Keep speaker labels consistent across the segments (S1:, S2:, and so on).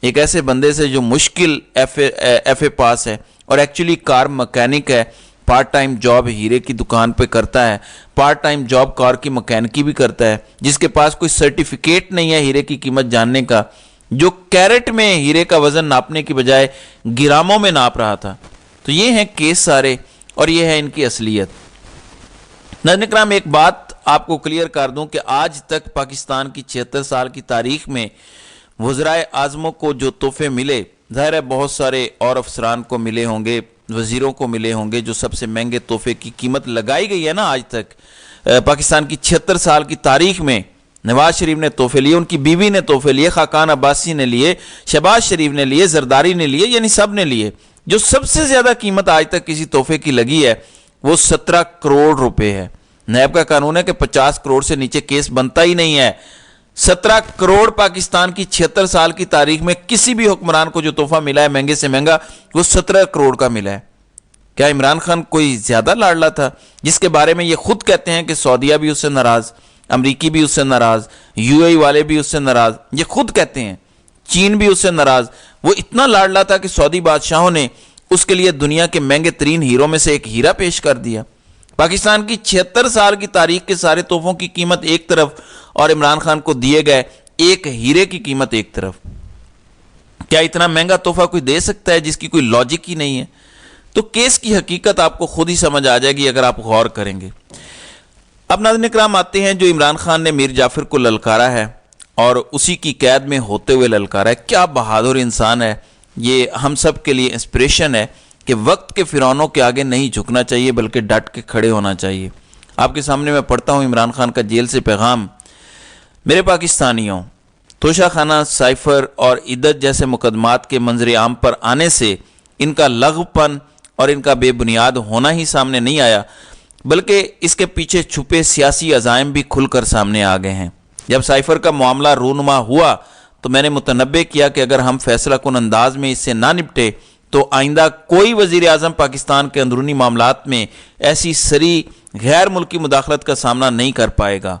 S1: ایک ایسے بندے سے جو مشکل ایف اے پاس ہے اور ایکچولی کار مکینک ہے، پارٹ ٹائم جاب ہیرے کی دکان پہ کرتا ہے، پارٹ ٹائم جاب کار کی مکینکی بھی کرتا ہے، جس کے پاس کوئی سرٹیفکیٹ نہیں ہے ہیرے کی قیمت جاننے کا، جو کیرٹ میں ہیرے کا وزن ناپنے کی بجائے گراموں میں ناپ رہا تھا۔ تو یہ ہیں کیس سارے اور یہ ہے ان کی اصلیت۔ ناظرین کرام، ایک بات آپ کو کلیئر کر دوں کہ آج تک پاکستان کی 76 سال کی تاریخ میں وزرائے اعظموں کو جو تحفے ملے، ظاہر ہے بہت سارے اور افسران کو ملے ہوں گے، وزیروں کو ملے ہوں گے، جو سب سے مہنگے تحفے کی قیمت لگائی گئی ہے نا آج تک پاکستان کی 76 سال کی تاریخ میں، نواز شریف نے تحفے لیے، ان کی بیوی نے تحفے لیے، خاقان عباسی نے لیے، شہباز شریف نے لیے، زرداری نے لیے، یعنی سب نے لیے۔ جو سب سے زیادہ قیمت آج تک کسی تحفے کی لگی ہے وہ 17 کروڑ روپے ہے۔ نیب کا قانون ہے کہ 50 کروڑ سے نیچے کیس بنتا ہی نہیں ہے۔ 17 کروڑ پاکستان کی 76 سال کی تاریخ میں کسی بھی حکمران کو جو تحفہ ملا ہے مہنگے سے مہنگا، وہ 17 کروڑ کا ملا ہے۔ کیا عمران خان کوئی زیادہ لاڈلا تھا، جس کے بارے میں یہ خود کہتے ہیں کہ سعودیہ بھی اس سے ناراض، امریکی بھی اس سے ناراض، یو اے ای والے بھی اس سے ناراض، یہ خود کہتے ہیں، چین بھی اس سے ناراض۔ وہ اتنا لاڈلا تھا کہ سعودی بادشاہوں نے اس کے لیے دنیا کے مہنگے ترین ہیروں میں سے ایک ہیرا پیش کر دیا۔ پاکستان کی 76 سال کی تاریخ کے سارے تحفوں کی قیمت ایک طرف اور عمران خان کو دیے گئے ایک ہیرے کی قیمت ایک طرف۔ کیا اتنا مہنگا تحفہ کوئی دے سکتا ہے جس کی کوئی لاجک ہی نہیں ہے؟ تو کیس کی حقیقت آپ کو خود ہی سمجھ آ جائے گی اگر آپ غور کریں گے۔ اب ناظرین کرام آتے ہیں جو عمران خان نے میر جعفر کو للکارا ہے اور اسی کی قید میں ہوتے ہوئے للکارا ہے۔ کیا بہادر انسان ہے، یہ ہم سب کے لیے انسپریشن ہے کہ وقت کے فرعونوں کے آگے نہیں جھکنا چاہیے بلکہ ڈٹ کے کھڑے ہونا چاہیے۔ آپ کے سامنے میں پڑھتا ہوں عمران خان کا جیل سے پیغام۔ میرے پاکستانیوں، توشہ خانہ، سائفر اور عدت جیسے مقدمات کے منظر عام پر آنے سے ان کا لغو پن اور ان کا بے بنیاد ہونا ہی سامنے نہیں آیا، بلکہ اس کے پیچھے چھپے سیاسی عزائم بھی کھل کر سامنے آ گئے ہیں۔ جب سائفر کا معاملہ رونما ہوا تو میں نے متنبہ کیا کہ اگر ہم فیصلہ کن انداز میں اس سے نہ نپٹے تو آئندہ کوئی وزیر اعظم پاکستان کے اندرونی معاملات میں ایسی سری غیر ملکی مداخلت کا سامنا نہیں کر پائے گا۔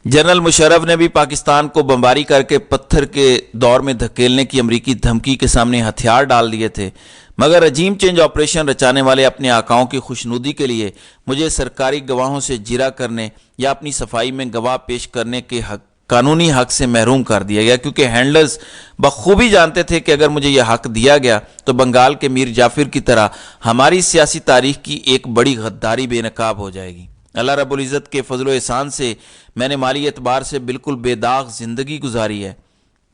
S1: جنرل مشرف نے بھی پاکستان کو بمباری کر کے پتھر کے دور میں دھکیلنے کی امریکی دھمکی کے سامنے ہتھیار ڈال دیے تھے، مگر رجیم چینج آپریشن رچانے والے اپنے آقاؤں کی خوشنودی کے لیے مجھے سرکاری گواہوں سے جرا کرنے یا اپنی صفائی میں گواہ پیش کرنے کے قانونی حق سے محروم کر دیا گیا، کیونکہ ہینڈلرز بخوبی جانتے تھے کہ اگر مجھے یہ حق دیا گیا تو بنگال کے میر جعفر کی طرح ہماری سیاسی تاریخ کی ایک بڑی غداری بے نقاب ہو جائے گی۔ اللہ رب العزت کے فضل و احسان سے میں نے مالی اعتبار سے بالکل بے داغ زندگی گزاری ہے۔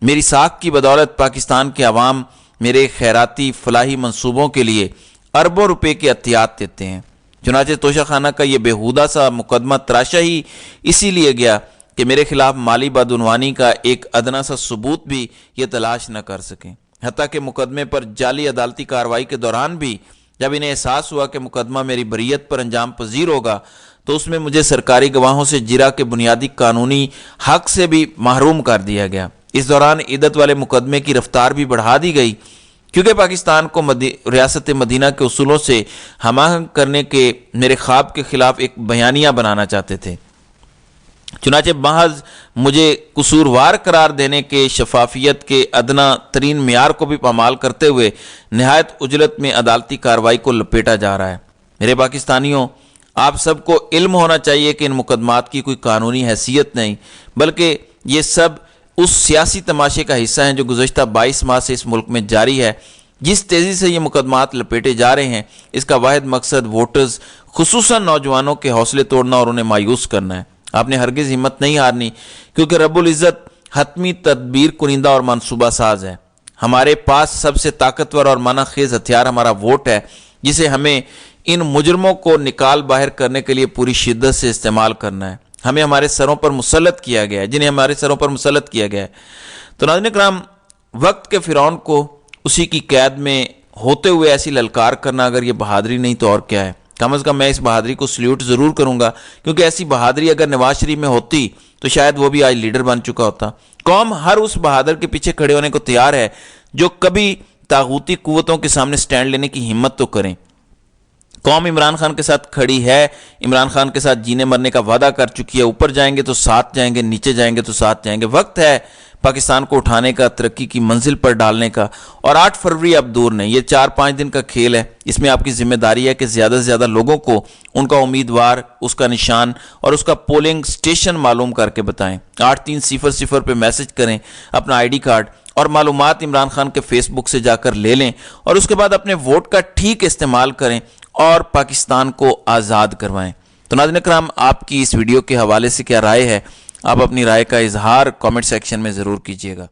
S1: میری ساکھ کی بدولت پاکستان کے عوام میرے خیراتی فلاحی منصوبوں کے لیے اربوں روپے کے عطیات دیتے ہیں۔ چنانچہ توشہ خانہ کا یہ بےہودہ سا مقدمہ تراشا ہی اسی لیے گیا کہ میرے خلاف مالی بدعنوانی کا ایک ادنا سا ثبوت بھی یہ تلاش نہ کر سکیں۔ حتیٰ کہ مقدمے پر جعلی عدالتی کارروائی کے دوران بھی جب انہیں احساس ہوا کہ مقدمہ میری بریت پر انجام پذیر ہوگا تو اس میں مجھے سرکاری گواہوں سے جرا کے بنیادی قانونی حق سے بھی محروم کر دیا گیا۔ اس دوران عدت والے مقدمے کی رفتار بھی بڑھا دی گئی، کیونکہ پاکستان کو ریاست مدینہ کے اصولوں سے ہم آہنگ کرنے کے میرے خواب کے خلاف ایک بیانیہ بنانا چاہتے تھے۔ چنانچہ محض مجھے قصوروار قرار دینے کے شفافیت کے ادنا ترین معیار کو بھی پامال کرتے ہوئے نہایت عجلت میں عدالتی کارروائی کو لپیٹا جا رہا ہے۔ میرے پاکستانیوں، آپ سب کو علم ہونا چاہیے کہ ان مقدمات کی کوئی قانونی حیثیت نہیں، بلکہ یہ سب اس سیاسی تماشے کا حصہ ہیں جو گزشتہ 22 ماہ سے اس ملک میں جاری ہے۔ جس تیزی سے یہ مقدمات لپیٹے جا رہے ہیں، اس کا واحد مقصد ووٹرز خصوصاً نوجوانوں کے حوصلے توڑنا اور انہیں مایوس کرنا ہے۔ آپ نے ہرگز ہمت نہیں ہارنی، کیونکہ رب العزت حتمی تدبیر کنندہ اور منصوبہ ساز ہے۔ ہمارے پاس سب سے طاقتور اور معنی خیز ہتھیار ہمارا ووٹ ہے، جسے ہمیں ان مجرموں کو نکال باہر کرنے کے لیے پوری شدت سے استعمال کرنا ہے۔ ہمیں ہمارے سروں پر مسلط کیا گیا ہے، جنہیں ہمارے سروں پر مسلط کیا گیا ہے۔ تو ناظرین کرام، وقت کے فرعون کو اسی کی قید میں ہوتے ہوئے ایسی للکار کرنا اگر یہ بہادری نہیں تو اور کیا ہے؟ کم از کم میں اس بہادری کو سلیوٹ ضرور کروں گا، کیونکہ ایسی بہادری اگر نواز شریف میں ہوتی تو شاید وہ بھی آج لیڈر بن چکا ہوتا۔ قوم ہر اس بہادر کے پیچھے کھڑے ہونے کو تیار ہے جو کبھی طاغوتی قوتوں کے سامنے سٹینڈ لینے کی ہمت تو کریں۔ قوم عمران خان کے ساتھ کھڑی ہے، عمران خان کے ساتھ جینے مرنے کا وعدہ کر چکی ہے۔ اوپر جائیں گے تو ساتھ جائیں گے، نیچے جائیں گے تو ساتھ جائیں گے۔ وقت ہے پاکستان کو اٹھانے کا، ترقی کی منزل پر ڈالنے کا۔ اور 8 فروری اب دور نہیں، یہ 4-5 دن کا کھیل ہے۔ اس میں آپ کی ذمہ داری ہے کہ زیادہ سے زیادہ لوگوں کو ان کا امیدوار، اس کا نشان اور اس کا پولنگ سٹیشن معلوم کر کے بتائیں۔ 8300 پہ میسج کریں اپنا آئی ڈی کارڈ، اور معلومات عمران خان کے فیس بک سے جا کر لے لیں، اور اس کے بعد اپنے ووٹ کا ٹھیک استعمال کریں اور پاکستان کو آزاد کروائیں۔ تو ناظرین اکرام، آپ کی اس ویڈیو کے حوالے سے کیا رائے ہے؟ آپ اپنی رائے کا اظہار کامنٹ سیکشن میں ضرور کیجیے گا۔